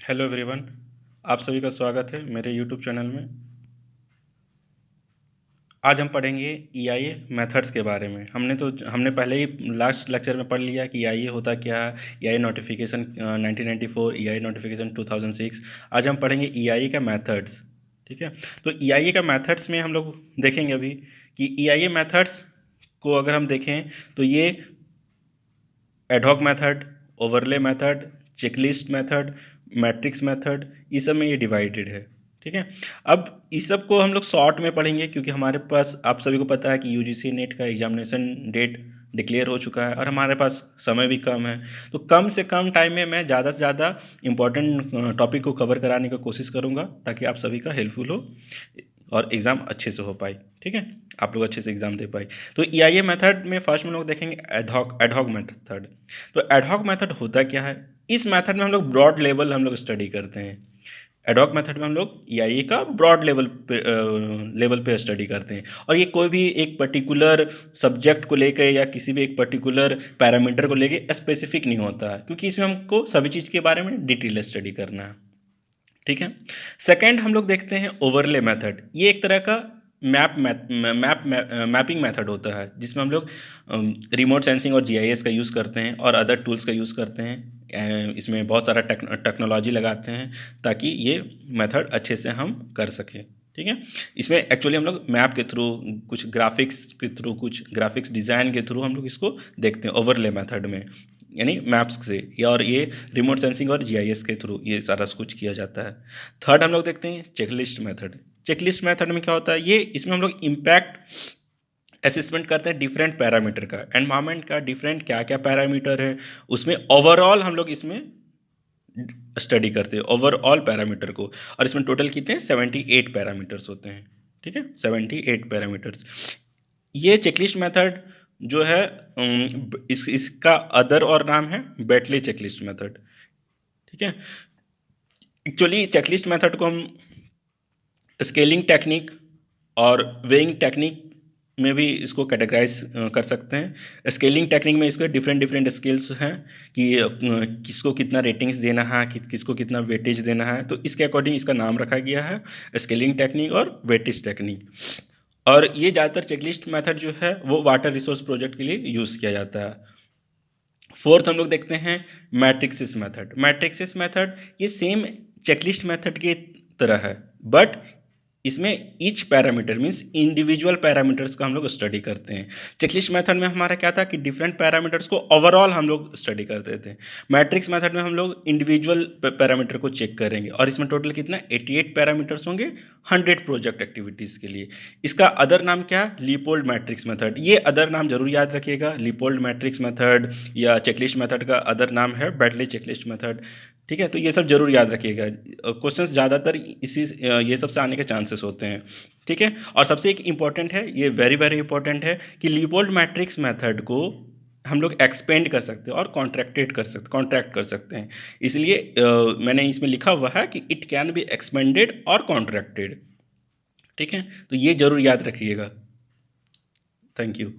Hello everyone, आप सभी का स्वागत है मेरे यूट्यूब चैनल में। आज हम पढ़ेंगे ईआईए मेथड्स के बारे में। हमने पहले ही लास्ट लेक्चर में पढ़ लिया कि ईआईए होता क्या है। EIA notification 1994, EIA notification 2006। आज हम पढ़ेंगे ईआईए का मेथड्स। ठीक है, तो ईआईए का मेथड्स में हम लोग देखेंगे अभी कि ईआईए मेथड्स को अगर हम देखें तो ये ad hoc method, overlay method, checklist method, matrix method, इस सब में ये डिवाइडेड है। ठीक है, अब इस सब को हम लोग शॉर्ट में पढ़ेंगे क्योंकि हमारे पास, आप सभी को पता है कि यूजीसी नेट का एग्जामिनेशन डेट डिक्लेयर हो चुका है और हमारे पास समय भी कम है। तो कम से कम टाइम में मैं ज़्यादा से ज़्यादा इंपॉर्टेंट टॉपिक को कवर कराने की कोशिश करूँगा ताकि आप सभी का हेल्पफुल हो और एग्ज़ाम अच्छे से हो पाए। ठीक है, आप लोग अच्छे से एग्ज़ाम दे पाए। तो ईआईए मेथड में फर्स्ट में लोग देखेंगे एडहॉक मेथड। तो एडहॉक मेथड होता क्या है? इस मेथड में हम लोग ब्रॉड लेवल हम लोग स्टडी करते हैं। एडहॉक मेथड में हम लोग ईआईए का ब्रॉड लेवल पे स्टडी करते हैं और ये कोई भी एक पर्टिकुलर सब्जेक्ट को लेकर या किसी भी एक पर्टिकुलर पैरामीटर को लेकर स्पेसिफिक नहीं होता है, क्योंकि इसमें हमको सभी चीज़ के बारे में डिटेल स्टडी करना है। ठीक है, सेकंड हम लोग देखते हैं ओवरले मेथड। ये एक तरह का मैपिंग मेथड होता है जिसमें हम लोग रिमोट सेंसिंग और जीआईएस का यूज़ करते हैं और अदर टूल्स का यूज़ करते हैं। इसमें बहुत सारा टेक्नोलॉजी लगाते हैं ताकि ये मेथड अच्छे से हम कर सकें। ठीक है, इसमें एक्चुअली हम लोग मैप के थ्रू, कुछ ग्राफिक्स के थ्रू, कुछ ग्राफिक्स डिज़ाइन के थ्रू हम लोग इसको देखते हैं ओवरले मेथड में, यानी मैप्स से, या और ये रिमोट सेंसिंग और जीआईएस के थ्रू ये सारा कुछ किया जाता है। थर्ड हम लोग देखते हैं चेकलिस्ट मेथड। चेकलिस्ट मेथड में क्या होता है? ये इसमें हम लोग इम्पैक्ट असेसमेंट करते हैं डिफरेंट पैरामीटर का, एनवायरमेंट का डिफरेंट क्या क्या पैरामीटर है, उसमें ओवरऑल हम लोग इसमें स्टडी करते हैं ओवरऑल पैरामीटर को। और इसमें टोटल कितने हैं? 78 पैरामीटर्स होते हैं। ठीक है, 78 पैरामीटर्स। ये चेकलिस्ट मेथड जो है, इसका अदर और नाम है बेटले चेकलिस्ट मेथड। ठीक है, एक्चुअली चेकलिस्ट मेथड को हम स्केलिंग टेक्निक और वेइंग टेक्निक में भी इसको कैटेगराइज कर सकते हैं। स्केलिंग टेक्निक में इसके डिफरेंट डिफरेंट स्केल्स हैं कि किसको कितना रेटिंग्स देना है, किसको कितना वेटेज देना है, तो इसके अकॉर्डिंग इसका नाम रखा गया है स्केलिंग टेक्निक और वेटेज टेक्निक। और ये ज़्यादातर चेकलिस्ट मेथड जो है वो वाटर रिसोर्स प्रोजेक्ट के लिए यूज़ किया जाता है। फोर्थ हम लोग देखते हैं मैट्रिक्सिस मेथड। मैट्रिक्सिस मेथड ये सेम चेकलिस्ट मेथड की तरह है, बट इसमें each parameter means individual parameters का हम लोग स्टडी करते हैं। चेकलिस्ट मेथड में हमारा क्या था कि डिफरेंट पैरामीटर्स को ओवरऑल हम लोग स्टडी करते थे। मैट्रिक्स मेथड में हम लोग इंडिविजुअल पैरामीटर को चेक करेंगे और इसमें टोटल कितना 88 पैरामीटर्स होंगे 100 प्रोजेक्ट एक्टिविटीज़ के लिए। इसका अदर नाम क्या है? लीपोल्ड मैट्रिक्स मेथड। ये अदर नाम जरूर याद रखिएगा। लीपोल्ड मैट्रिक्स मेथड या चेकलिस्ट मेथड का अदर नाम है बेटले चेकलिस्ट मेथड। ठीक है, तो ये सब जरूर याद रखिएगा। क्वेश्चंस ज़्यादातर ये सब से आने के चांसेस होते हैं। ठीक है, और सबसे एक इम्पॉर्टेंट है, ये वेरी वेरी इंपॉर्टेंट है कि लीपोल्ड मैट्रिक्स मेथड को हम लोग एक्सपेंड कर सकते हैं और कॉन्ट्रैक्ट कर सकते हैं। इसलिए मैंने इसमें लिखा हुआ है कि इट कैन बी एक्सपेंडेड और कॉन्ट्रैक्टेड। ठीक है, तो ये जरूर याद रखिएगा। Thank you.